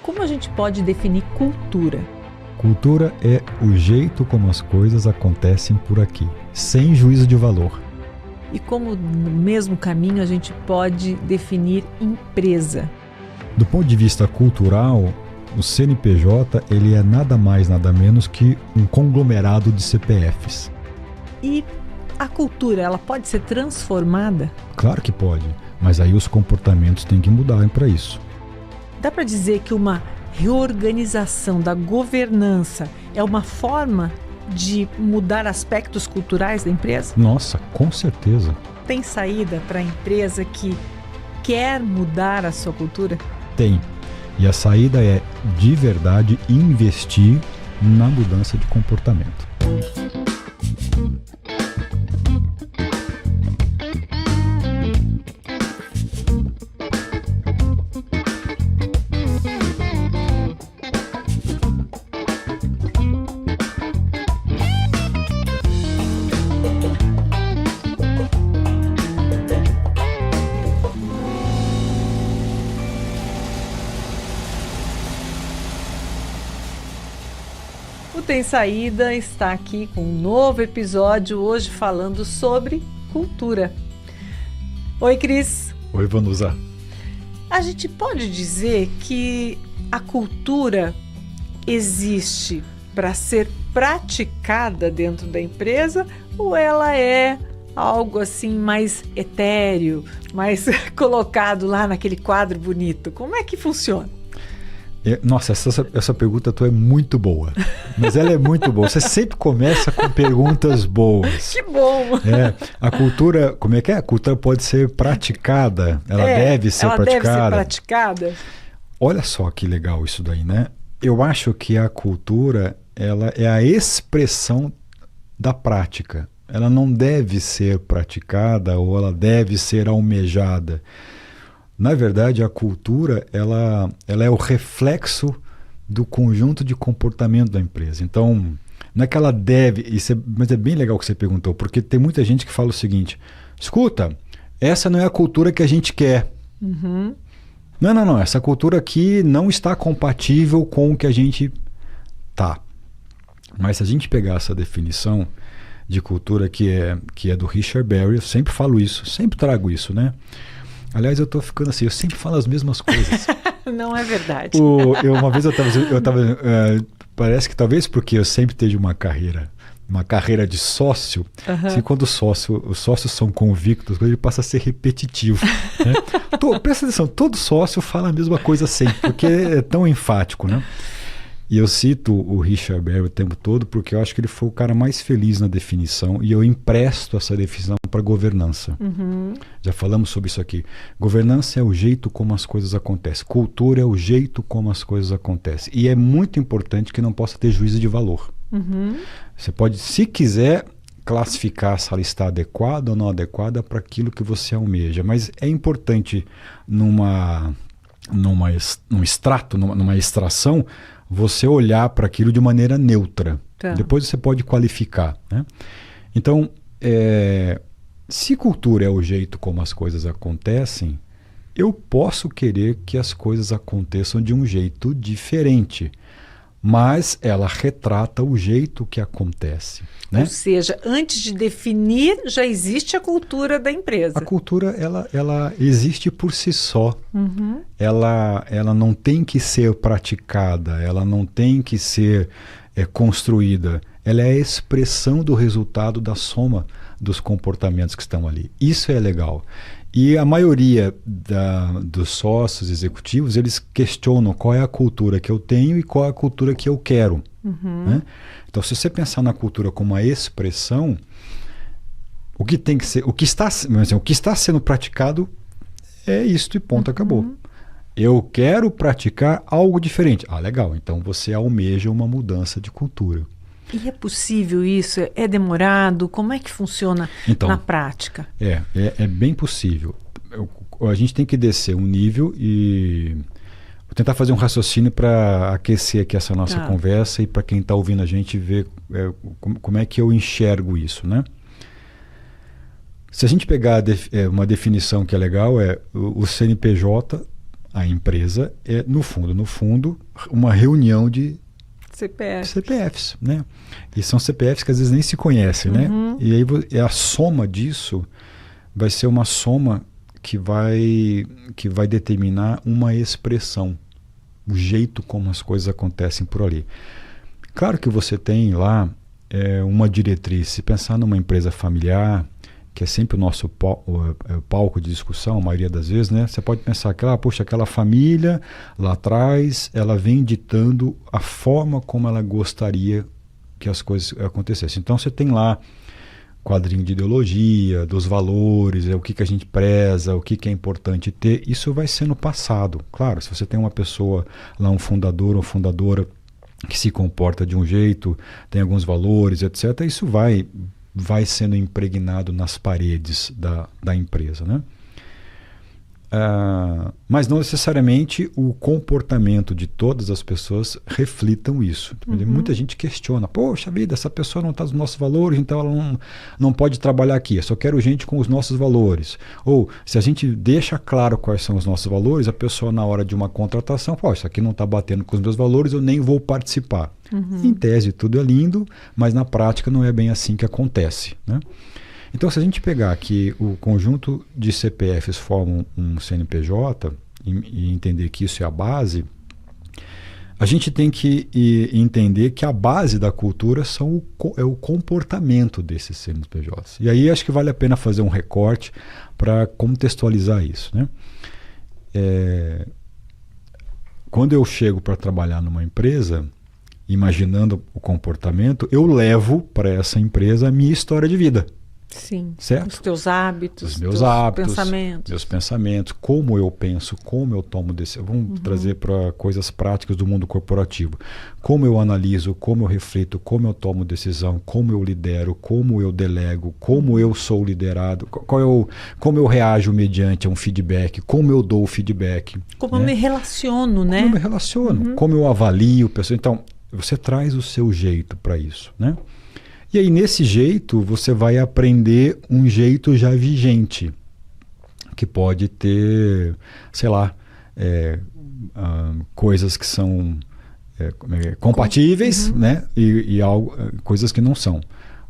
como a gente pode definir cultura? Cultura é o jeito como as coisas acontecem por aqui, sem juízo de valor. E como no mesmo caminho a gente pode definir empresa? Do ponto de vista cultural, o CNPJ ele é nada mais, nada menos que um conglomerado de CPFs. E a cultura, ela pode ser transformada? Claro que pode, mas aí os comportamentos têm que mudar para isso. Dá para dizer que uma reorganização da governança é uma forma de mudar aspectos culturais da empresa? Nossa, com certeza. Tem saída para a empresa que quer mudar a sua cultura? Tem. E a saída é, de verdade, investir na mudança de comportamento. O Tem Saída está aqui com um novo episódio, hoje falando sobre cultura. Oi, Cris. Oi, Vanusa. A gente pode dizer que a cultura existe para ser praticada dentro da empresa ou ela é algo assim mais etéreo, mais colocado lá naquele quadro bonito? Como é que funciona? Nossa, essa pergunta tua é muito boa, mas ela é muito boa. Você sempre começa com perguntas boas. Que bom! A cultura, como é que é? A cultura pode ser praticada, ela deve ser praticada. Deve ser praticada. Olha só que legal isso daí, né? Eu acho que a cultura, ela é a expressão da prática. Ela não deve ser praticada ou ela deve ser almejada. Na verdade, a cultura ela é o reflexo do conjunto de comportamento da empresa. Então, não é que ela deve, mas é bem legal que você perguntou, porque tem muita gente que fala o seguinte: escuta, essa não é a cultura que a gente quer. Uhum. Não, essa cultura aqui não está compatível com o que a gente tá. Mas se a gente pegar essa definição de cultura que é do Richard Berry, eu sempre falo isso, sempre trago isso, né? Aliás, eu tô ficando assim, eu sempre falo as mesmas coisas. Não é verdade. Uma vez eu tava parece que talvez porque eu sempre tive uma carreira de sócio, assim, quando os sócios são convictos, ele passa a ser repetitivo. Né? Presta atenção, todo sócio fala a mesma coisa sempre, porque é tão enfático, né? E eu cito o Richard Berry o tempo todo porque eu acho que ele foi o cara mais feliz na definição e eu empresto essa definição para governança. Uhum. Já falamos sobre isso aqui. Governança é o jeito como as coisas acontecem. Cultura é o jeito como as coisas acontecem. E é muito importante que não possa ter juízo de valor. Uhum. Você pode, se quiser, classificar se ela está adequada ou não adequada para aquilo que você almeja. Mas é importante num extrato, numa extração, você olhar para aquilo de maneira neutra. Tá. Depois você pode qualificar. Né? Então, se cultura é o jeito como as coisas acontecem, eu posso querer que as coisas aconteçam de um jeito diferente. Mas ela retrata o jeito que acontece. Né? Ou seja, antes de definir, já existe a cultura da empresa. A cultura, ela existe por si só. Uhum. Ela não tem que ser praticada, ela não tem que ser construída. Ela é a expressão do resultado da soma dos comportamentos que estão ali. Isso é legal. E a maioria dos sócios executivos, eles questionam qual é a cultura que eu tenho e qual é a cultura que eu quero. Uhum. Né? Então, se você pensar na cultura como uma expressão, o que tem que ser, o que está sendo praticado é isto e ponto, acabou. Eu quero praticar algo diferente. Ah, legal. Então você almeja uma mudança de cultura. E é possível isso? É demorado? Como é que funciona na prática? É bem possível. A gente tem que descer um nível e vou tentar fazer um raciocínio para aquecer aqui essa nossa conversa e para quem está ouvindo a gente ver como é que eu enxergo isso, né? Se a gente pegar uma definição que é legal, o CNPJ, A empresa é, no fundo, uma reunião de CPFs, né? E são CPFs que às vezes nem se conhecem, né? E aí a soma disso vai ser uma soma que vai determinar uma expressão, o jeito como as coisas acontecem por ali. Claro que você tem lá uma diretriz. Se pensar numa empresa familiar, que é sempre o nosso palco de discussão, a maioria das vezes, né? Você pode pensar que, poxa, aquela família lá atrás, ela vem ditando a forma como ela gostaria que as coisas acontecessem. Então você tem lá quadrinho de ideologia, dos valores, o que a gente preza, o que é importante ter. Isso vai ser no passado. Claro, se você tem uma pessoa lá, um fundador ou fundadora que se comporta de um jeito, tem alguns valores, etc., isso vai sendo impregnado nas paredes da empresa, né? Mas não necessariamente o comportamento de todas as pessoas reflitam isso. Muita gente questiona, poxa vida, essa pessoa não está nos nossos valores, então ela não pode trabalhar aqui, eu só quero gente com os nossos valores. Ou se a gente deixa claro quais são os nossos valores, a pessoa na hora de uma contratação, isso aqui não está batendo com os meus valores, eu nem vou participar. Em tese tudo é lindo, mas na prática não é bem assim que acontece, né? Então, se a gente pegar que o conjunto de CPFs formam um CNPJ e entender que isso é a base, a gente tem que entender que a base da cultura é o comportamento desses CNPJs. E aí acho que vale a pena fazer um recorte para contextualizar isso, né? Quando eu chego para trabalhar numa empresa, imaginando o comportamento, eu levo para essa empresa a minha história de vida. Sim. Certo? Os teus hábitos, os meus hábitos, pensamentos. Meus pensamentos, como eu penso, como eu tomo decisão. Vamos trazer para coisas práticas do mundo corporativo. Como eu analiso, como eu reflito, como eu tomo decisão, como eu lidero, como eu delego, como eu sou liderado, como eu reajo mediante um feedback, como eu dou o feedback. Como eu me relaciono, né? Como eu me relaciono, como eu avalio pessoas. Então, você traz o seu jeito para isso, né? E aí, nesse jeito, você vai aprender um jeito já vigente, que pode ter, sei lá, coisas que são compatíveis, né? E coisas que não são.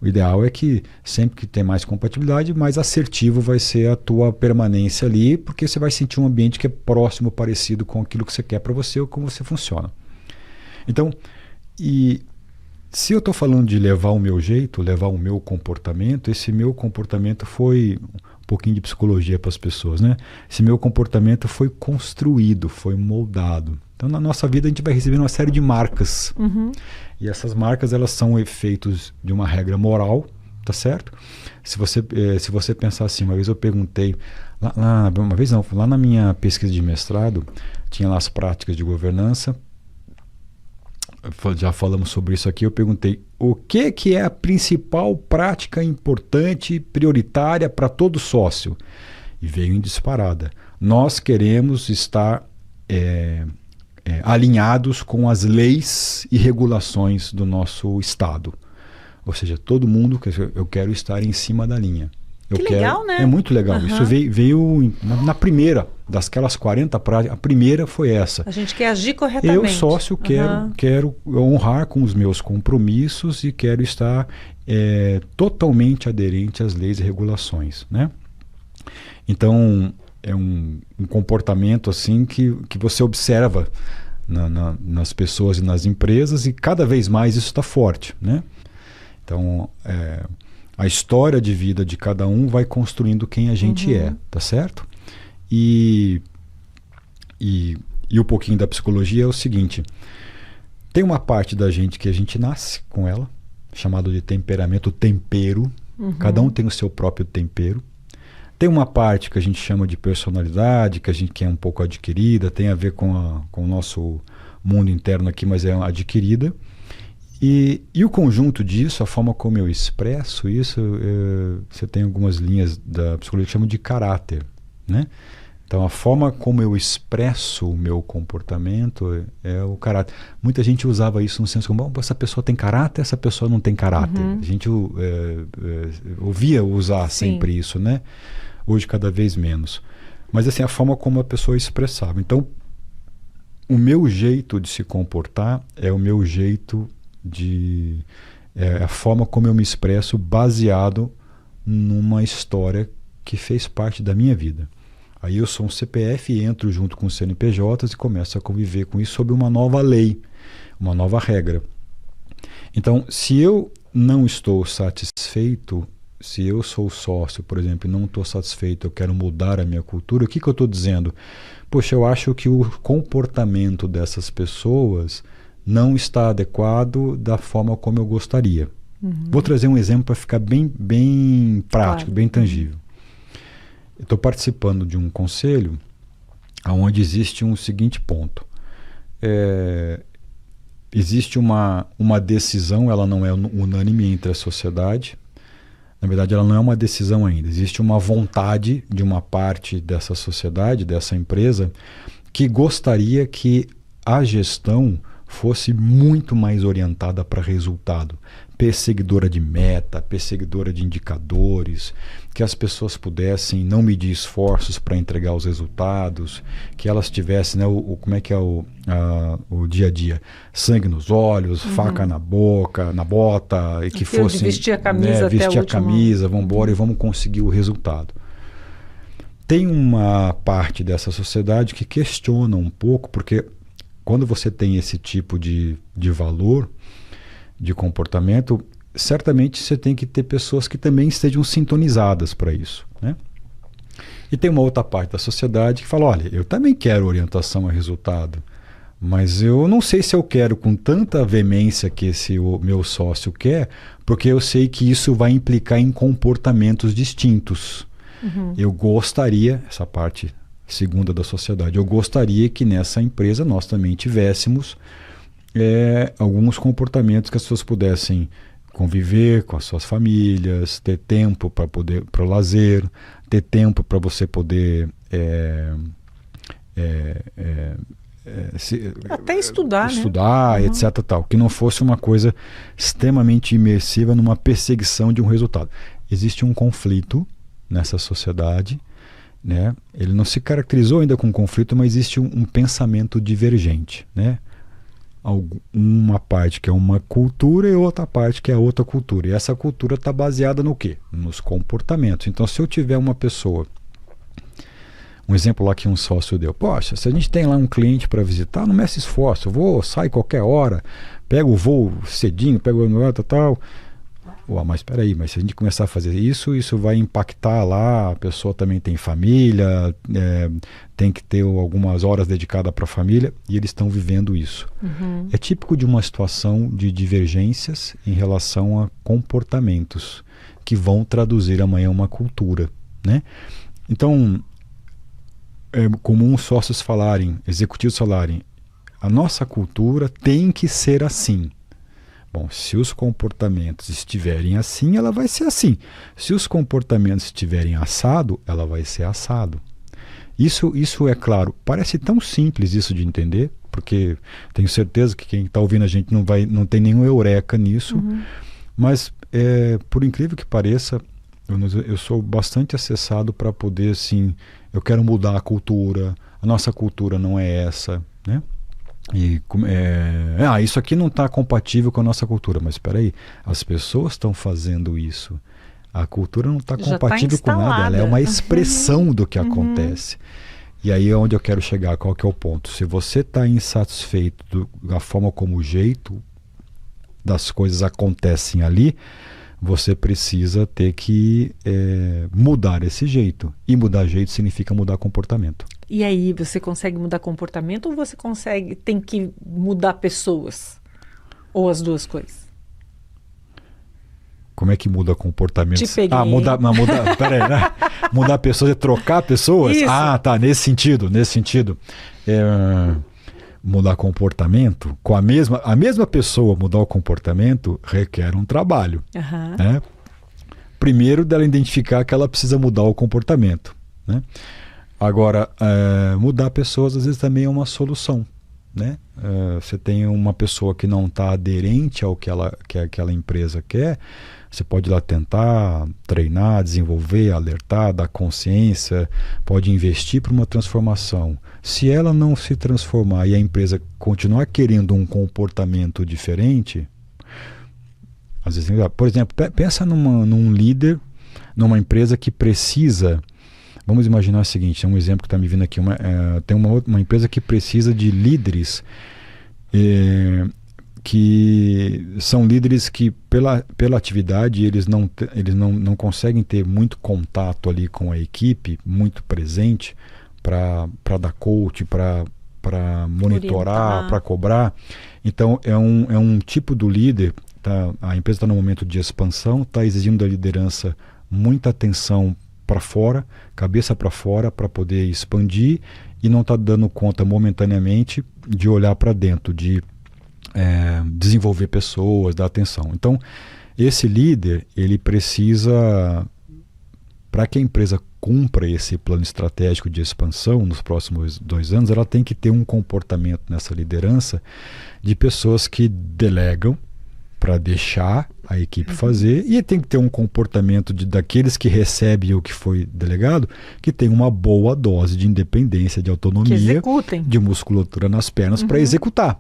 O ideal é que sempre que tem mais compatibilidade, mais assertivo vai ser a tua permanência ali, porque você vai sentir um ambiente que é próximo, parecido com aquilo que você quer para você ou como você funciona. Então, se eu estou falando de levar o meu jeito, levar o meu comportamento, esse meu comportamento foi um pouquinho de psicologia para as pessoas, né? Esse meu comportamento foi construído, foi moldado. Então, na nossa vida, a gente vai recebendo uma série de marcas. E essas marcas, elas são efeitos de uma regra moral, tá certo? Se você pensar assim, uma vez eu perguntei, lá na minha pesquisa de mestrado, tinha lá as práticas de governança. Já falamos sobre isso aqui, eu perguntei o que é a principal prática importante, prioritária para todo sócio? E veio em disparada. Nós queremos estar alinhados com as leis e regulações do nosso Estado. Ou seja, todo mundo, eu quero estar em cima da linha. Legal, né? É muito legal. Isso veio na primeira, das 40 práticas, a primeira foi essa. A gente quer agir corretamente. Eu, sócio, quero honrar com os meus compromissos e quero estar totalmente aderente às leis e regulações, né? Então, é um comportamento assim que você observa nas pessoas e nas empresas, e cada vez mais isso está forte, né? Então, a história de vida de cada um vai construindo quem a gente é, tá certo? E um pouquinho da psicologia é o seguinte: tem uma parte da gente que a gente nasce com ela, chamado de temperamento, tempero. Cada um tem o seu próprio tempero. Tem uma parte que a gente chama de personalidade, que é um pouco adquirida, tem a ver com o nosso mundo interno aqui, mas é adquirida. E o conjunto disso, a forma como eu expresso isso, você tem algumas linhas da psicologia que chamam de caráter, né? Então, a forma como eu expresso o meu comportamento é o caráter. Muita gente usava isso no senso como, essa pessoa tem caráter, essa pessoa não tem caráter. A gente ouvia usar sempre isso, né? Hoje, cada vez menos. Mas assim, a forma como a pessoa expressava. Então, o meu jeito de se comportar é o meu jeito de... É a forma como eu me expresso baseado numa história que fez parte da minha vida. Aí eu sou um CPF e entro junto com os CNPJs e começo a conviver com isso sob uma nova lei, uma nova regra. Então, se eu não estou satisfeito, se eu sou sócio, por exemplo, e não estou satisfeito, eu quero mudar a minha cultura, o que eu estou dizendo? Poxa, eu acho que o comportamento dessas pessoas não está adequado da forma como eu gostaria. Vou trazer um exemplo para ficar bem prático, bem tangível. Eu estou participando de um conselho onde existe um seguinte ponto. Existe uma decisão, ela não é unânime entre a sociedade. Na verdade, ela não é uma decisão ainda. Existe uma vontade de uma parte dessa sociedade, dessa empresa, que gostaria que a gestão fosse muito mais orientada para resultado, perseguidora de meta, perseguidora de indicadores, que as pessoas pudessem não medir esforços para entregar os resultados, que elas tivessem, né, como é que é o dia a dia, sangue nos olhos, faca na boca, na bota, e que fosse vestir a camisa, né, até vestir a a camisa, vamos embora e vamos conseguir o resultado. Tem uma parte dessa sociedade que questiona um pouco, porque quando você tem esse tipo de valor, de comportamento, certamente você tem que ter pessoas que também estejam sintonizadas para isso, né? E tem uma outra parte da sociedade que fala, olha, eu também quero orientação a resultado, mas eu não sei se eu quero com tanta veemência que o meu sócio quer, porque eu sei que isso vai implicar em comportamentos distintos. Eu gostaria, essa parte segunda da sociedade, eu gostaria que nessa empresa nós também tivéssemos alguns comportamentos que as pessoas pudessem conviver com as suas famílias, ter tempo para o lazer, ter tempo para você poder até estudar, né? Etc. Tal, que não fosse uma coisa extremamente imersiva numa perseguição de um resultado. Existe um conflito nessa sociedade, né? Ele não se caracterizou ainda com conflito, mas existe um pensamento divergente, né? Uma parte que é uma cultura e outra parte que é outra cultura. E essa cultura está baseada no quê? Nos comportamentos. Então, se eu tiver uma pessoa, um exemplo lá que um sócio deu, poxa, se a gente tem lá um cliente para visitar, não meça esforço, sai qualquer hora, pego o voo cedinho, pego o meu tal. Mas espera aí, mas se a gente começar a fazer isso vai impactar lá, a pessoa também tem família, tem que ter algumas horas dedicadas para a família, e eles estão vivendo isso. É típico de uma situação de divergências em relação a comportamentos que vão traduzir amanhã uma cultura, né? Então, é comum sócios falarem, executivos falarem, a nossa cultura tem que ser assim. Bom, se os comportamentos estiverem assim, ela vai ser assim. Se os comportamentos estiverem assado, ela vai ser assado. Isso é claro, parece tão simples isso de entender, porque tenho certeza que quem está ouvindo a gente não tem nenhum eureka nisso, mas por incrível que pareça, eu sou bastante acessado para poder, assim, eu quero mudar a cultura, a nossa cultura não é essa, né? Isso aqui não está compatível com a nossa cultura, mas espera aí, as pessoas estão fazendo isso, a cultura não está compatível com nada, ela é uma expressão do que acontece. E aí é onde eu quero chegar, qual que é o ponto? Se você está insatisfeito da forma como o jeito das coisas acontecem ali, você precisa ter que mudar esse jeito, e mudar jeito significa mudar comportamento. E aí, você consegue mudar comportamento ou você tem que mudar pessoas? Ou as duas coisas? Como é que muda comportamento? Te peguei. Peraí, né? Mudar pessoas é trocar pessoas? Isso. Tá, nesse sentido. Mudar comportamento, com a mesma pessoa mudar o comportamento requer um trabalho. Né? Primeiro, dela identificar que ela precisa mudar o comportamento, né? Agora, mudar pessoas às vezes também é uma solução, né? Você tem uma pessoa que não está aderente ao que aquela empresa quer, você pode ir lá tentar treinar, desenvolver, alertar, dar consciência, pode investir para uma transformação. Se ela não se transformar e a empresa continuar querendo um comportamento diferente, às vezes, por exemplo, pensa num líder, numa empresa que precisa. Vamos imaginar o seguinte, é um exemplo que está me vindo aqui. Tem uma empresa que precisa de líderes que são líderes que pela atividade eles não conseguem ter muito contato ali com a equipe, muito presente para dar coach, para monitorar, para cobrar. Então é um tipo do líder, tá? A empresa está no momento de expansão, está exigindo da liderança muita atenção para fora, cabeça para fora, para poder expandir, e não está dando conta momentaneamente de olhar para dentro, de desenvolver pessoas, dar atenção. Então, esse líder, ele precisa, para que a empresa cumpra esse plano estratégico de expansão nos próximos 2 anos, ela tem que ter um comportamento nessa liderança de pessoas que delegam para deixar a equipe fazer, e tem que ter um comportamento daqueles que recebem o que foi delegado, que tem uma boa dose de independência, de autonomia, de musculatura nas pernas para executar.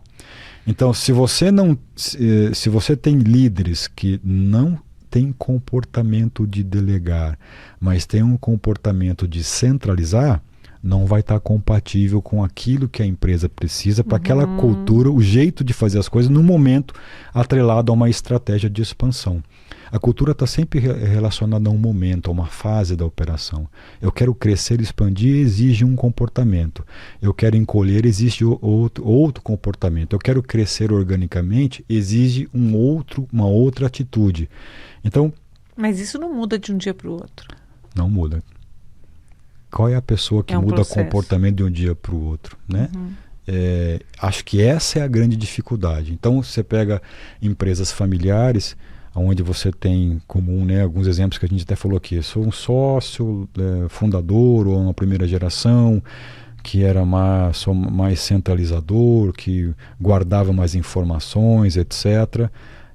Então, se você tem líderes que não têm comportamento de delegar, mas tem um comportamento de centralizar, não vai estar compatível com aquilo que a empresa precisa para aquela cultura, o jeito de fazer as coisas no momento atrelado a uma estratégia de expansão. A cultura está sempre relacionada a um momento, a uma fase da operação. Eu quero crescer, expandir, exige um comportamento. Eu quero encolher, exige outro comportamento. Eu quero crescer organicamente, exige uma outra atitude. Então, mas isso não muda de um dia para o outro. Não muda. Qual é a pessoa que muda o comportamento de um dia para o outro, né? Acho que essa é a grande dificuldade. Então, você pega empresas familiares, onde você tem comum, né, alguns exemplos que a gente até falou aqui. Eu sou um sócio, fundador ou uma primeira geração, que era mais centralizador, que guardava mais informações, etc.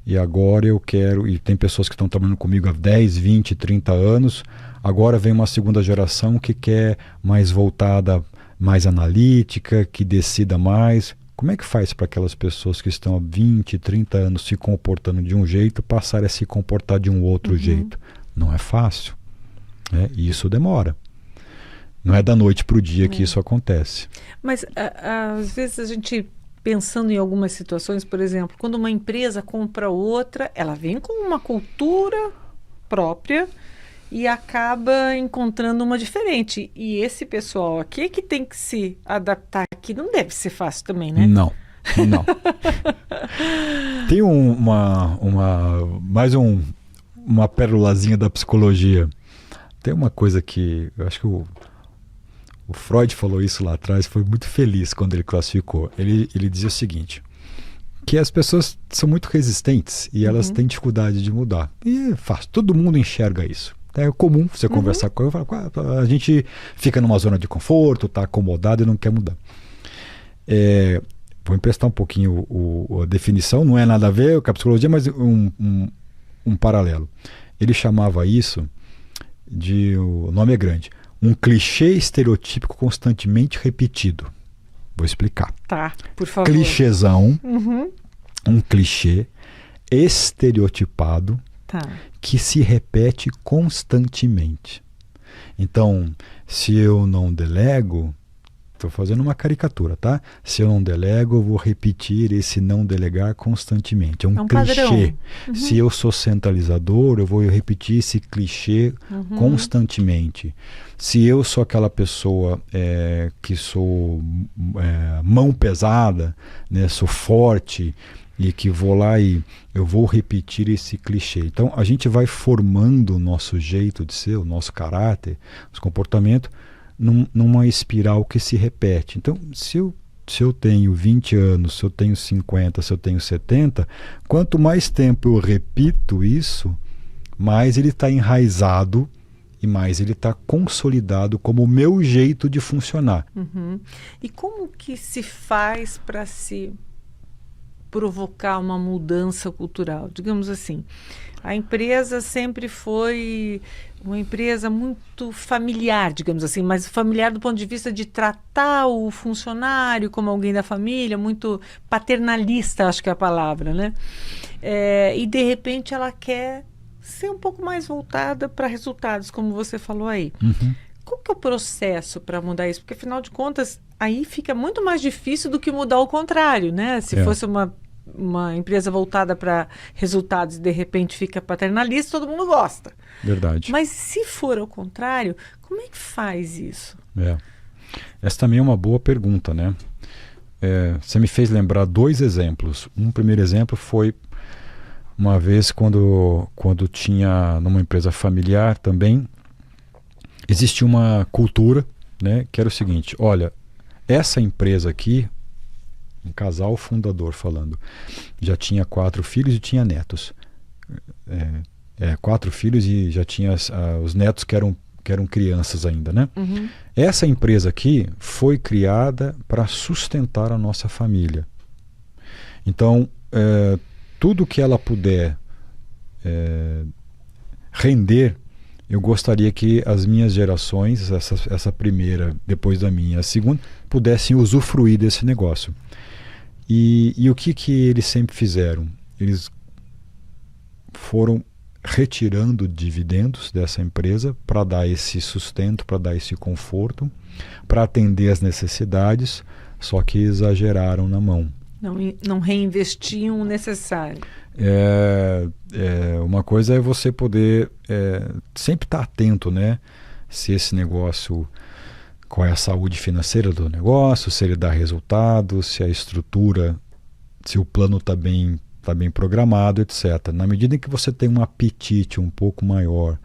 E agora eu quero, e tem pessoas que estão trabalhando comigo há 10, 20, 30 anos, agora vem uma segunda geração que quer mais voltada, mais analítica, que decida mais. Como é que faz para aquelas pessoas que estão há 20, 30 anos se comportando de um jeito passarem a se comportar de um outro jeito? Não é fácil, né? E isso demora. Não é da noite para o dia que isso acontece. Mas às vezes a gente, pensando em algumas situações, por exemplo, quando uma empresa compra outra, ela vem com uma cultura própria e acaba encontrando uma diferente. E esse pessoal aqui que tem que se adaptar aqui não deve ser fácil também, né? Não. Tem uma pérolazinha da psicologia. Tem uma coisa que eu acho que o Freud falou isso lá atrás, foi muito feliz quando ele classificou. Ele dizia o seguinte, que as pessoas são muito resistentes e elas têm dificuldade de mudar. E é fácil, todo mundo enxerga isso. É comum você conversar com ele, a gente fica numa zona de conforto, está acomodado e não quer mudar. Vou emprestar um pouquinho a definição, não é nada a ver com a psicologia, mas um paralelo. Ele chamava isso o nome é grande, um clichê estereotípico constantemente repetido. Vou explicar. Tá, por favor. Clichêzão, um clichê estereotipado, que se repete constantemente. Então, se eu não delego, estou fazendo uma caricatura, tá? Se eu não delego, eu vou repetir esse não delegar constantemente. É um clichê. Se eu sou centralizador, eu vou repetir esse clichê constantemente. Se eu sou aquela pessoa que sou mão pesada, né, sou forte, e que vou lá e eu vou repetir esse clichê. Então, a gente vai formando o nosso jeito de ser, o nosso caráter, nosso comportamento, numa espiral que se repete. Então, se eu tenho 20 anos, se eu tenho 50, se eu tenho 70, quanto mais tempo eu repito isso, mais ele está enraizado e mais ele está consolidado como o meu jeito de funcionar. Uhum. E como que se faz para se provocar uma mudança cultural? Digamos assim, a empresa sempre foi uma empresa muito familiar, digamos assim, mas familiar do ponto de vista de tratar o funcionário como alguém da família, muito paternalista, acho que é a palavra, né? E de repente ela quer ser um pouco mais voltada para resultados, como você falou aí. Uhum. Qual que é o processo para mudar isso? Porque, afinal de contas, aí fica muito mais difícil do que mudar o contrário, né? Se fosse uma empresa voltada para resultados e, de repente, fica paternalista, todo mundo gosta. Verdade. Mas, se for ao contrário, como é que faz isso? Essa também é uma boa pergunta, né? Você me fez lembrar 2 exemplos. Um primeiro exemplo foi uma vez quando tinha numa empresa familiar também, existia uma cultura, né, que era o seguinte: olha, essa empresa aqui, um casal fundador falando, já tinha 4 filhos e tinha netos. 4 filhos e já tinha os netos que eram crianças ainda, né? Uhum. Essa empresa aqui foi criada para sustentar a nossa família. Então, tudo que ela puder render, eu gostaria que as minhas gerações, essa primeira, depois da minha, a segunda, pudessem usufruir desse negócio. E o que eles sempre fizeram? Eles foram retirando dividendos dessa empresa para dar esse sustento, para dar esse conforto, para atender as necessidades, só que exageraram na mão. Não reinvestiam o necessário. Uma coisa é você poder sempre estar atento, né? Se esse negócio, qual é a saúde financeira do negócio, se ele dá resultado, se a estrutura, se o plano está bem programado, etc. Na medida em que você tem um apetite um pouco maior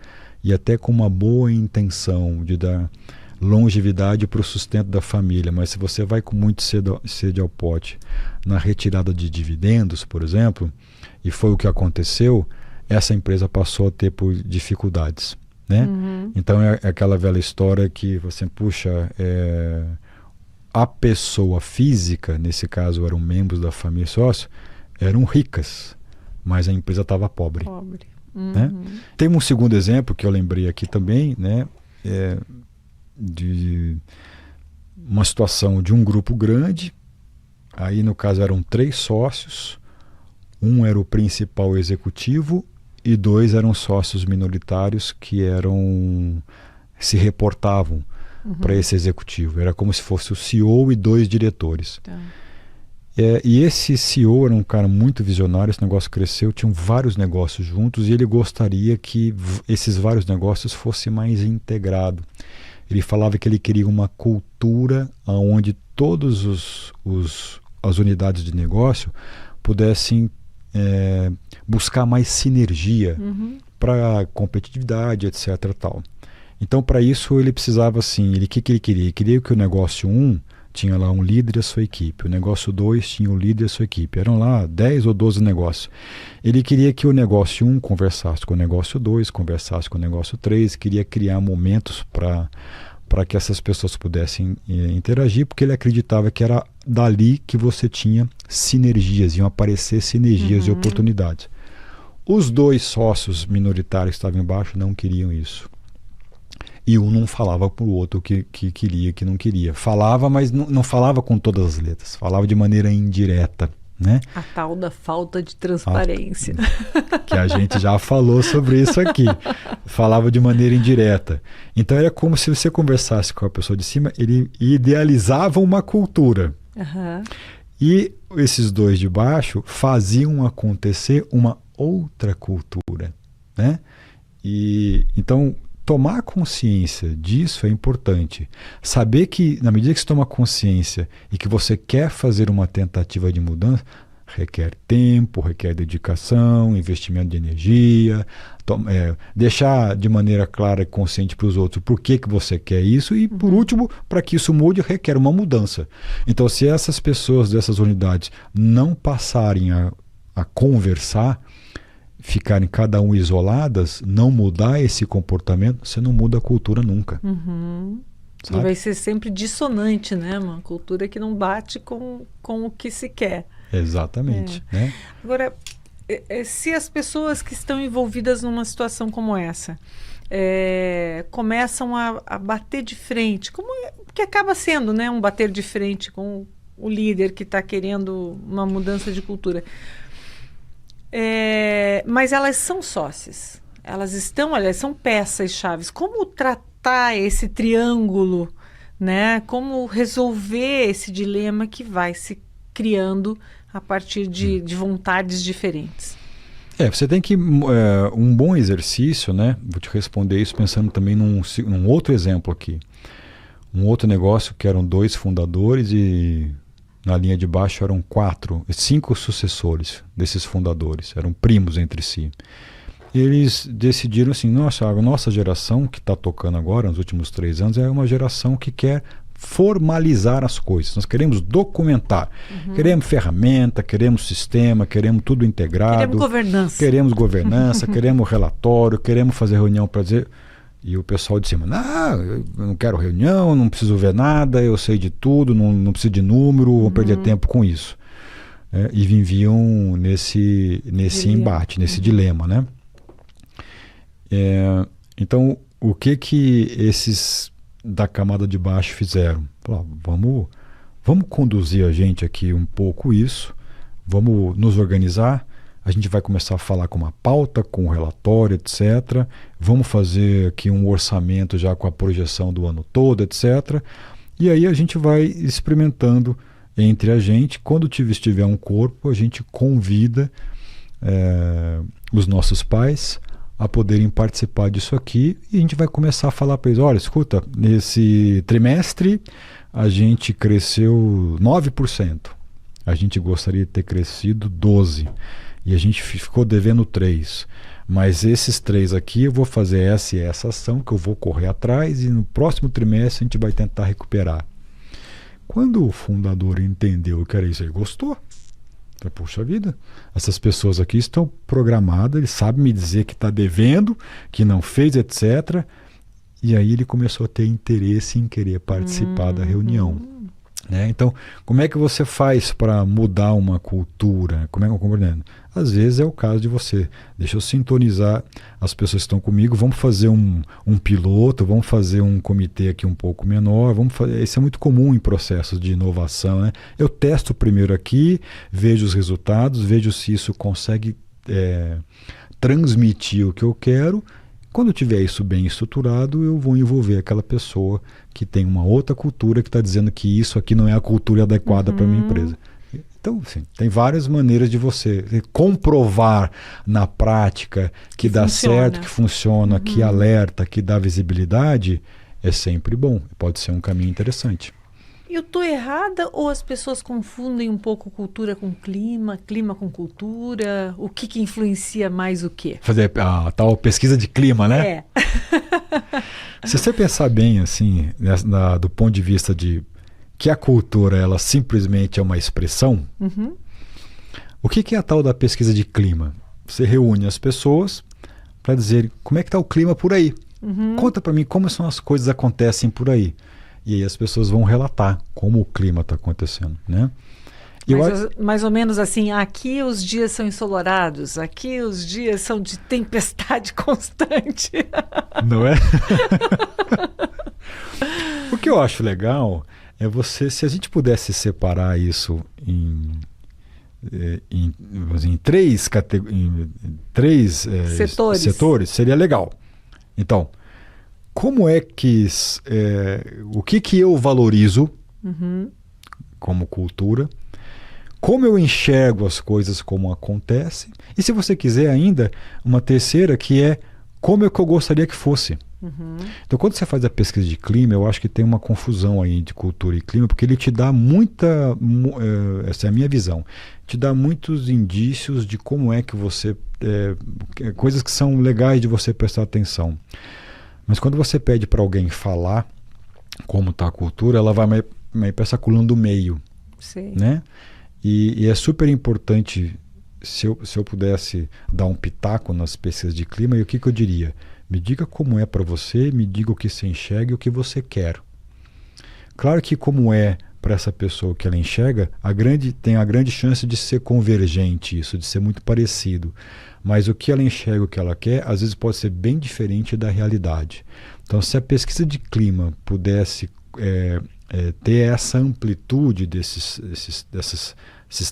e até com uma boa intenção de dar longevidade para o sustento da família, mas se você vai com muito sede ao pote na retirada de dividendos, por exemplo, e foi o que aconteceu, essa empresa passou a ter por dificuldades, né? Uhum. Então é aquela velha história que você puxa, a pessoa física, nesse caso eram membros da família sócio, eram ricas, mas a empresa estava pobre. Uhum. Né? Tem um segundo exemplo que eu lembrei aqui também, né? De uma situação de um grupo grande, aí no caso eram 3 sócios, um era o principal executivo e 2 eram sócios minoritários que se reportavam para esse executivo. Era como se fosse o CEO e 2 diretores. Tá. E esse CEO era um cara muito visionário, esse negócio cresceu, tinham vários negócios juntos e ele gostaria que esses vários negócios fossem mais integrados. Ele falava que ele queria uma cultura onde todas as unidades de negócio pudessem buscar mais sinergia para competitividade, etc. Tal. Então, para isso, ele precisava, assim, o que ele queria? Ele queria que o negócio 1 tinha lá um líder e a sua equipe, o negócio 2 tinha o líder e a sua equipe, eram lá 10 ou 12 negócios. Ele queria que o negócio 1 conversasse com o negócio 2, conversasse com o negócio 3, queria criar momentos para que essas pessoas pudessem interagir, porque ele acreditava que era dali que você tinha sinergias, iam aparecer sinergias e oportunidades. Os 2 sócios minoritários que estavam embaixo não queriam isso. E um não falava para o outro que queria, que não queria. Falava, mas não falava com todas as letras. Falava de maneira indireta, né? A tal da falta de transparência. Que a gente já falou sobre isso aqui. Falava de maneira indireta. Então era como se você conversasse com a pessoa de cima, ele idealizava uma cultura. Uhum. E esses 2 de baixo faziam acontecer uma outra cultura, né? E então tomar consciência disso é importante. Saber que, na medida que você toma consciência e que você quer fazer uma tentativa de mudança, requer tempo, requer dedicação, investimento de energia, deixar de maneira clara e consciente para os outros por que você quer isso e, por último, para que isso mude, requer uma mudança. Então, se essas pessoas dessas unidades não passarem a conversar, ficarem cada um isoladas, não mudar esse comportamento, você não muda a cultura nunca. E vai ser sempre dissonante, né? Uma cultura que não bate com o que se quer. Exatamente. Né? Agora, se as pessoas que estão envolvidas numa situação como essa começam a bater de frente, que acaba sendo, né, um bater de frente com o líder que está querendo uma mudança de cultura, mas elas são sócias, elas são peças chaves. Como tratar esse triângulo, né? Como resolver esse dilema que vai se criando a partir de vontades diferentes? Você tem que... um bom exercício, né? Vou te responder isso pensando também num outro exemplo aqui. Um outro negócio que eram 2 fundadores e na linha de baixo eram 5 sucessores desses fundadores. Eram primos entre si. Eles decidiram assim, a nossa geração que está tocando agora, nos últimos 3 anos, é uma geração que quer formalizar as coisas. Nós queremos documentar. Queremos ferramenta, queremos sistema, queremos tudo integrado. Queremos governança, queremos relatório, queremos fazer reunião para dizer... E o pessoal de cima, eu não quero reunião, não preciso ver nada, eu sei de tudo, não preciso de número, vou perder tempo com isso. E viviam nesse embate, nesse dilema, né? Então, o que esses da camada de baixo fizeram? Falaram, vamos conduzir a gente aqui um pouco isso, vamos nos organizar, a gente vai começar a falar com uma pauta, com um relatório, etc. Vamos fazer aqui um orçamento já com a projeção do ano todo, etc. E aí a gente vai experimentando entre a gente. Quando estiver um corpo, a gente convida os nossos pais a poderem participar disso aqui e a gente vai começar a falar para eles, olha, escuta, nesse trimestre a gente cresceu 9%, a gente gostaria de ter crescido 12%, e a gente ficou devendo 3%, mas esses 3 aqui eu vou fazer essa e essa ação que eu vou correr atrás e no próximo trimestre a gente vai tentar recuperar. Quando o fundador entendeu que era isso, ele gostou. Puxa vida, essas pessoas aqui estão programadas, ele sabe me dizer que está devendo, que não fez, etc. E aí ele começou a ter interesse em querer participar da reunião. Né? Então, como é que você faz para mudar uma cultura? Como é que eu compreendo? Às vezes é o caso de você, deixa eu sintonizar as pessoas que estão comigo, vamos fazer um piloto, vamos fazer um comitê aqui um pouco menor, isso é muito comum em processos de inovação, né? Eu testo primeiro aqui, vejo os resultados, vejo se isso consegue transmitir o que eu quero. Quando eu tiver isso bem estruturado, eu vou envolver aquela pessoa que tem uma outra cultura que está dizendo que isso aqui não é a cultura adequada para a minha empresa. Então, assim, tem várias maneiras de você comprovar na prática que dá certo, que funciona, que alerta, que dá visibilidade, é sempre bom. Pode ser um caminho interessante. Eu estou errada ou as pessoas confundem um pouco cultura com clima, clima com cultura? O que influencia mais o quê? Fazer a tal pesquisa de clima, né? Se você pensar bem, assim, do ponto de vista de que a cultura ela simplesmente é uma expressão, o que é a tal da pesquisa de clima? Você reúne as pessoas para dizer como é que está o clima por aí. Conta para mim como são as coisas que acontecem por aí. E aí as pessoas vão relatar como o clima está acontecendo, né? Mais ou menos assim, aqui os dias são ensolarados, aqui os dias são de tempestade constante. Não é? O que eu acho legal é se a gente pudesse separar isso em três setores, seria legal. Então, como é que o que eu valorizo como cultura, como eu enxergo as coisas como acontecem, e se você quiser ainda, uma terceira que é como é que eu gostaria que fosse. Então, quando você faz a pesquisa de clima, eu acho que tem uma confusão aí de cultura e clima, porque ele te dá essa é a minha visão, te dá muitos indícios de como é que você, coisas que são legais de você prestar atenção. Mas quando você pede para alguém falar como está a cultura, ela vai para essa coluna do meio. Sim. Né? E é super importante se eu pudesse dar um pitaco nas pesquisas de clima, o que eu diria? Me diga como é para você, me diga o que você enxerga e o que você quer. Claro que como é para essa pessoa que ela enxerga, tem a grande chance de ser convergente isso, de ser muito parecido. Mas o que ela enxerga, o que ela quer, às vezes pode ser bem diferente da realidade. Então, se a pesquisa de clima pudesse ter essa amplitude desses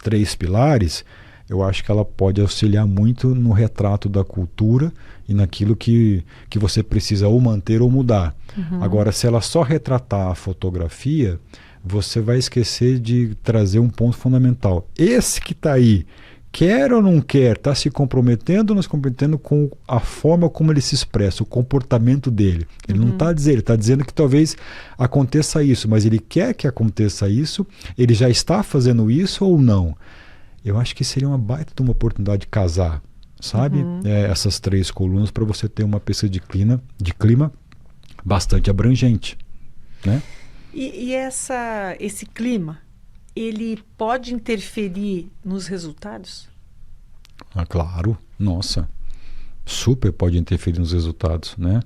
3 pilares, eu acho que ela pode auxiliar muito no retrato da cultura e naquilo que você precisa ou manter ou mudar. Agora, se ela só retratar a fotografia, você vai esquecer de trazer um ponto fundamental. Esse que está aí, quer ou não quer, está se comprometendo ou não se comprometendo com a forma como ele se expressa, o comportamento dele. Ele não está dizendo, ele está dizendo que talvez aconteça isso, mas ele quer que aconteça isso, ele já está fazendo isso ou não. Eu acho que seria uma baita de uma oportunidade de casar, sabe? Essas 3 colunas para você ter uma pesquisa de clima bastante abrangente, né? E esse clima, ele pode interferir nos resultados? Ah, claro, nossa, super pode interferir nos resultados, né?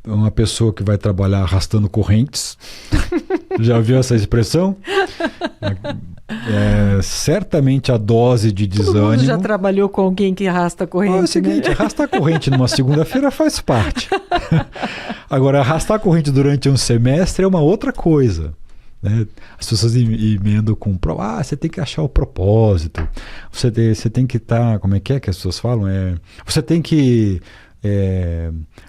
Uma pessoa que vai trabalhar arrastando correntes, já viu essa expressão? Certamente a dose de desânimo... Todo mundo já trabalhou com alguém que arrasta corrente, é o seguinte, arrastar corrente numa segunda-feira faz parte. Agora, arrastar corrente durante um semestre é uma outra coisa, né? As pessoas emendam com... você tem que achar o propósito. Você tem que estar... Como é que as pessoas falam? Você tem que...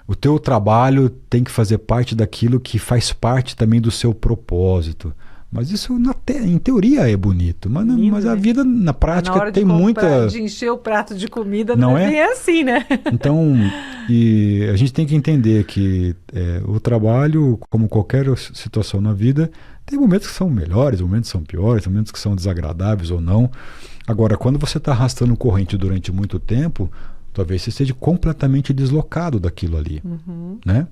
o teu trabalho tem que fazer parte daquilo que faz parte também do seu propósito. Mas isso em teoria é bonito, mas a vida na prática tem muita... de encher o prato de comida não é bem assim, né? Então, a gente tem que entender que o trabalho, como qualquer situação na vida, tem momentos que são melhores, momentos que são piores, momentos que são desagradáveis ou não. Agora, quando você está arrastando corrente durante muito tempo, talvez você esteja completamente deslocado daquilo ali, né?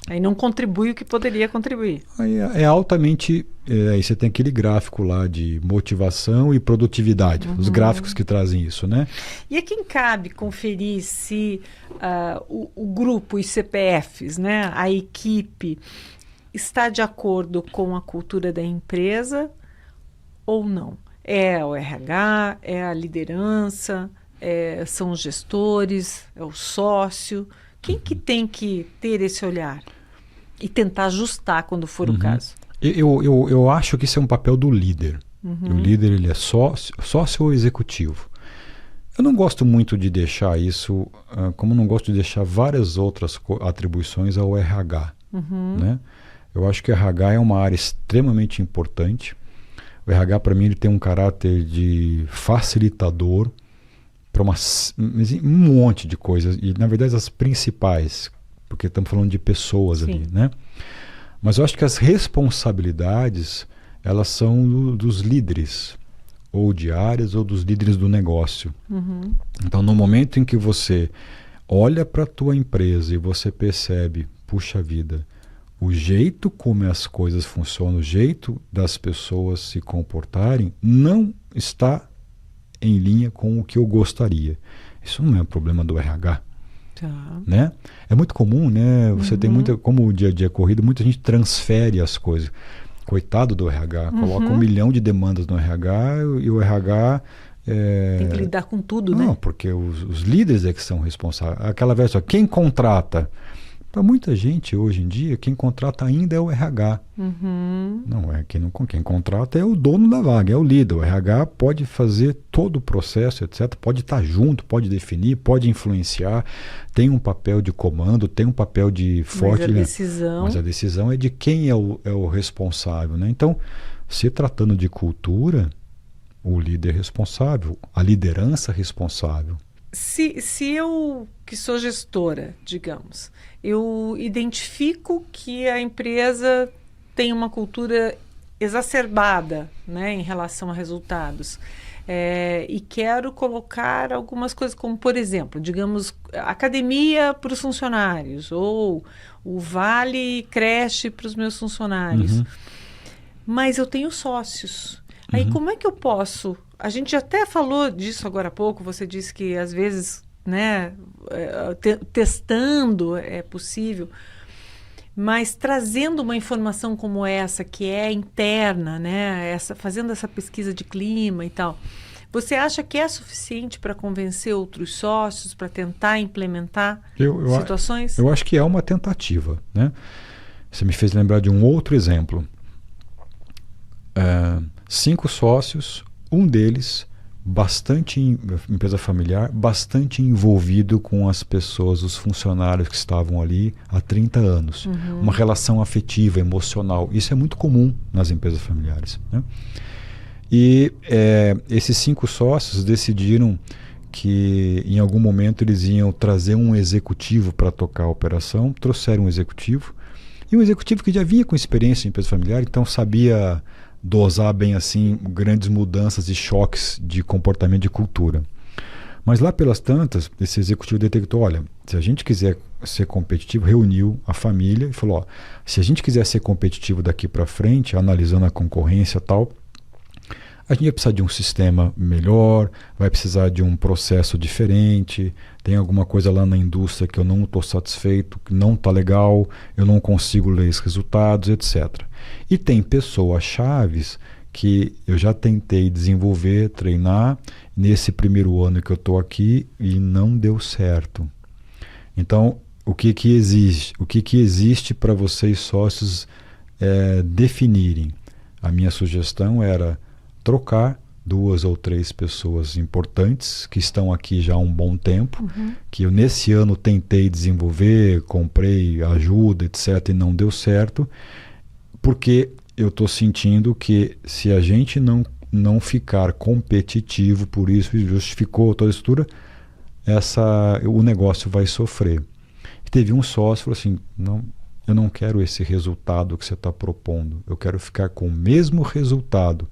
Aí não contribui o que poderia contribuir. Aí é altamente... aí você tem aquele gráfico lá de motivação e produtividade, os gráficos que trazem isso, né? E a quem cabe conferir se o grupo, os CPFs, né, a equipe, está de acordo com a cultura da empresa ou não? É o RH, é a liderança, são os gestores, é o sócio... Quem que tem que ter esse olhar e tentar ajustar quando for o caso? Eu acho que isso é um papel do líder. O líder, ele é sócio ou executivo. Eu não gosto muito de deixar isso, como não gosto de deixar várias outras atribuições ao RH. Né? Eu acho que o RH é uma área extremamente importante. O RH, para mim, ele tem um caráter de facilitador para um monte de coisas, e na verdade as principais, porque estamos falando de pessoas Sim. ali, né? Mas eu acho que as responsabilidades, elas são dos líderes, ou de áreas, ou dos líderes do negócio. Então, no momento em que você olha para a tua empresa e você percebe, puxa vida, o jeito como as coisas funcionam, o jeito das pessoas se comportarem, não está em linha com o que eu gostaria. Isso não é um problema do RH. Né? É muito comum, né? Você tem como o dia a dia é corrido, muita gente transfere as coisas. Coitado do RH, coloca 1 milhão de demandas no RH e o RH... tem que lidar com tudo, não, né? porque os líderes é que são responsáveis. Aquela velha só, quem contrata? Para muita gente hoje em dia, quem contrata ainda é o RH. Não é quem contrata é o dono da vaga, é o líder. O RH pode fazer todo o processo, etc. Pode estar junto, pode definir, pode influenciar, tem um papel de comando, tem um papel de forte... Mas a decisão é de quem é o responsável, né? Então, se tratando de cultura, o líder é responsável, a liderança é responsável. Se eu, que sou gestora, digamos, eu identifico que a empresa tem uma cultura exacerbada, né, em relação a resultados, e quero colocar algumas coisas, como, por exemplo, digamos, academia para os funcionários, ou o vale creche para os meus funcionários. Mas eu tenho sócios. Aí como é que eu posso... A gente até falou disso agora há pouco, você disse que às vezes, né, testando é possível, mas trazendo uma informação como essa, que é interna, né, fazendo essa pesquisa de clima e tal, você acha que é suficiente para convencer outros sócios, para tentar implementar situações? Eu acho que é uma tentativa, né? Você me fez lembrar de um outro exemplo. 5 sócios, um deles empresa familiar, bastante envolvido com as pessoas, os funcionários que estavam ali há 30 anos. Uma relação afetiva, emocional. Isso é muito comum nas empresas familiares, né? E esses 5 sócios decidiram que em algum momento eles iam trazer um executivo para tocar a operação. Trouxeram um executivo. E um executivo que já vinha com experiência em empresa familiar, então sabia dosar bem assim grandes mudanças e choques de comportamento de cultura. Mas lá pelas tantas, esse executivo detectou, olha, se a gente quiser ser competitivo, reuniu a família e falou, ó, se a gente quiser ser competitivo daqui para frente, analisando a concorrência e tal, a gente vai precisar de um sistema melhor, vai precisar de um processo diferente, tem alguma coisa lá na indústria que eu não estou satisfeito, que não está legal, eu não consigo ler os resultados, etc. E tem pessoas chaves que eu já tentei desenvolver, treinar, nesse primeiro ano que eu estou aqui e não deu certo. Então, o que existe para vocês sócios definirem? A minha sugestão era trocar 2 ou 3 pessoas importantes que estão aqui já há um bom tempo, que eu nesse ano tentei desenvolver, comprei ajuda, etc., e não deu certo, porque eu estou sentindo que se a gente não ficar competitivo, por isso justificou toda a estrutura, o negócio vai sofrer. E teve um sócio que falou assim, não, eu não quero esse resultado que você está propondo. Eu quero ficar com o mesmo resultado.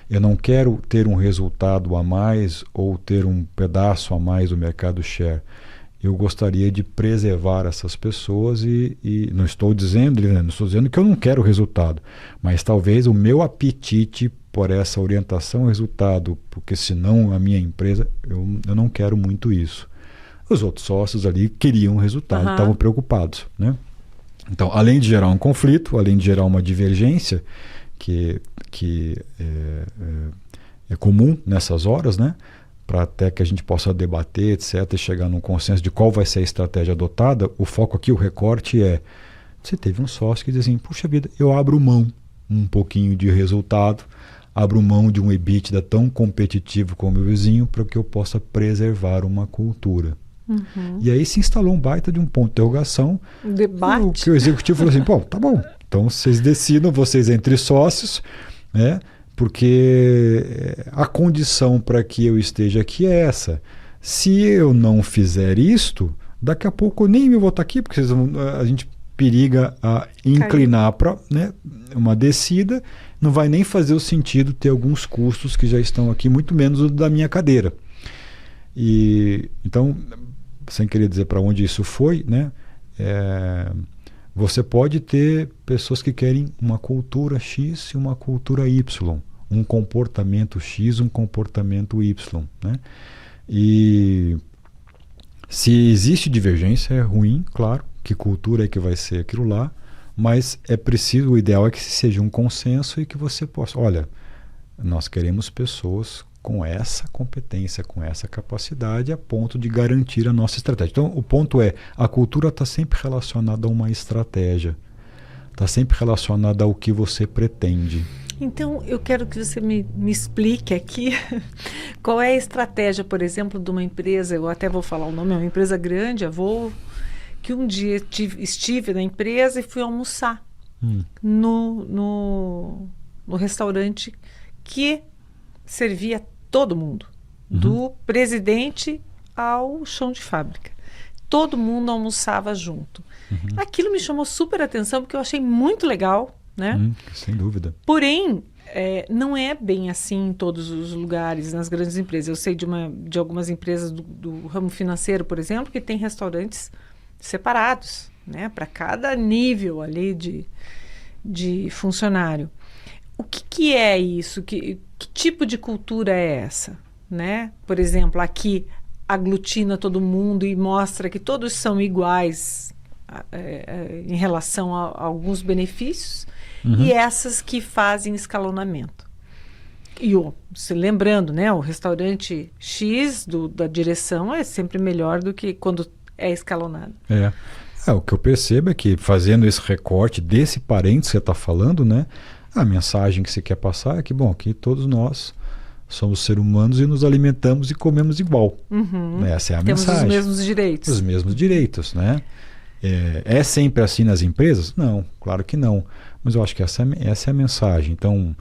Eu não quero ter um resultado a mais ou ter um pedaço a mais do mercado share. Eu gostaria de preservar essas pessoas e não estou dizendo que eu não quero o resultado, mas talvez o meu apetite por essa orientação ao resultado, porque senão a minha empresa, eu não quero muito isso. Os outros sócios ali queriam o resultado, estavam preocupados, né? Então, além de gerar um conflito, além de gerar uma divergência, que é comum nessas horas, né? Para até que a gente possa debater, etc., e chegar num consenso de qual vai ser a estratégia adotada, o foco aqui, o recorte é, você teve um sócio que diz assim, puxa vida, eu abro mão um pouquinho de resultado, abro mão de um EBITDA tão competitivo como o meu vizinho para que eu possa preservar uma cultura. E aí se instalou um baita de um ponto de interrogação. Um debate. Que o executivo falou assim, pô, tá bom, então vocês decidam, vocês entre sócios, né? Porque a condição para que eu esteja aqui é essa. Se eu não fizer isto, daqui a pouco eu nem me vou estar aqui, porque a gente periga a inclinar para, né, uma descida, não vai nem fazer o sentido ter alguns custos que já estão aqui, muito menos o da minha cadeira. E então, sem querer dizer para onde isso foi, né? Você pode ter pessoas que querem uma cultura X e uma cultura Y, um comportamento X, um comportamento Y, né? E se existe divergência, é ruim, claro, que cultura é que vai ser aquilo lá, mas é preciso, o ideal é que seja um consenso e que você possa, olha, nós queremos pessoas com essa competência, com essa capacidade, a ponto de garantir a nossa estratégia. Então, o ponto é, a cultura está sempre relacionada a uma estratégia, está sempre relacionada ao que você pretende. Então, eu quero que você me explique aqui qual é a estratégia, por exemplo, de uma empresa, eu até vou falar o nome, é uma empresa grande, a Volvo, que um dia estive na empresa e fui almoçar no restaurante que servia todo mundo, do presidente ao chão de fábrica. Todo mundo almoçava junto. Aquilo me chamou super atenção, porque eu achei muito legal, né? Sem dúvida. Porém, não é bem assim em todos os lugares, nas grandes empresas. Eu sei de algumas empresas do ramo financeiro, por exemplo, que tem restaurantes separados, né? Para cada nível ali de funcionário. O que é isso? que tipo de cultura é essa, né? Por exemplo, aqui aglutina todo mundo e mostra que todos são iguais em relação a alguns benefícios, e essas que fazem escalonamento. E se lembrando, né, o restaurante X da direção é sempre melhor do que quando é escalonado. O que eu percebo é que fazendo esse recorte desse parênteses que você está falando, né, a mensagem que você quer passar é que, bom, que todos nós somos seres humanos e nos alimentamos e comemos igual. Essa é a Temos mensagem. os mesmos direitos. Os mesmos direitos, né? É sempre assim nas empresas? Não, claro que não. Mas eu acho que essa é a mensagem. Então,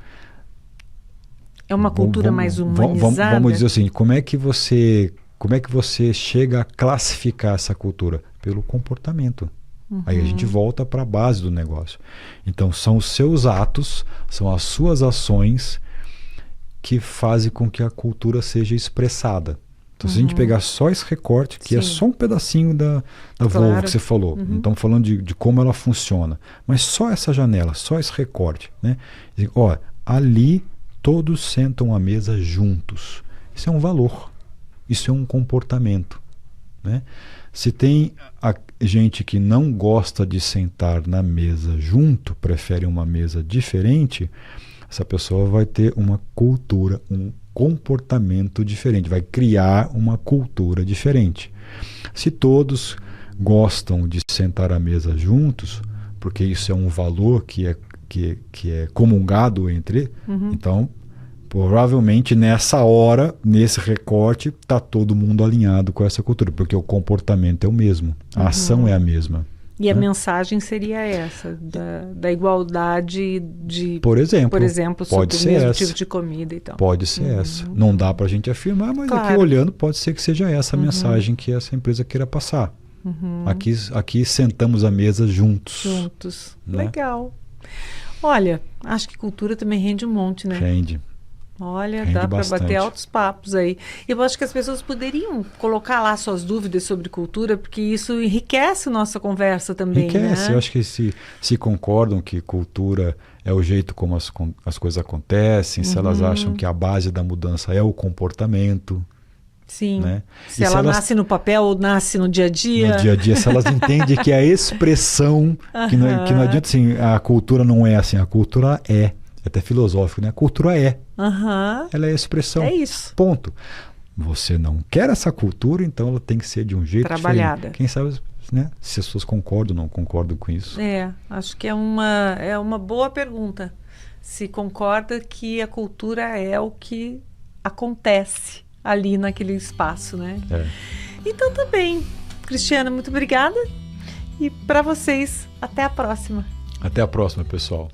é uma cultura mais humanizada? Vamos dizer assim, como é que você chega a classificar essa cultura? Pelo comportamento. Aí a gente volta para a base do negócio. Então, são os seus atos, são as suas ações que fazem com que a cultura seja expressada. Então, se a gente pegar só esse recorte, que é só um pedacinho da Volvo que você falou, não estamos falando de como ela funciona, mas só essa janela, só esse recorte, né? Ali todos sentam à mesa juntos. Isso é um valor, isso é um comportamento, né? Se tem gente que não gosta de sentar na mesa junto, prefere uma mesa diferente, essa pessoa vai ter uma cultura, um comportamento diferente, vai criar uma cultura diferente. Se todos gostam de sentar à mesa juntos, porque isso é um valor que é comungado entre, então provavelmente nessa hora, nesse recorte, está todo mundo alinhado com essa cultura, porque o comportamento é o mesmo, a ação é a mesma. E a mensagem seria essa, da igualdade por exemplo sobre o mesmo tipo de comida e tal. Pode ser essa. Não dá para a gente afirmar, mas aqui olhando pode ser que seja essa a mensagem que essa empresa queira passar. Aqui sentamos à mesa juntos. Né? Legal. Olha, acho que cultura também rende um monte, né? Rende. Olha, dá para bater altos papos aí. Eu acho que as pessoas poderiam colocar lá suas dúvidas sobre cultura, porque isso enriquece a nossa conversa também. Enriquece. Né? Eu acho que se concordam que cultura é o jeito como as coisas acontecem, se elas acham que a base da mudança é o comportamento. Sim. Né? Se ela nasce no papel ou nasce no dia a dia. No dia a dia, se elas entendem que a expressão, que não adianta assim, a cultura não é assim, a cultura é até filosófico, né? A cultura é. Ela é a expressão. É isso. Ponto. Você não quer essa cultura, então ela tem que ser de um jeito trabalhada. Diferente. Quem sabe, né? Se as pessoas concordam ou não concordam com isso. Acho que é uma boa pergunta. Se concorda que a cultura é o que acontece ali naquele espaço, né? Então tá bem. Cristiana, muito obrigada. E para vocês, até a próxima. Até a próxima, pessoal.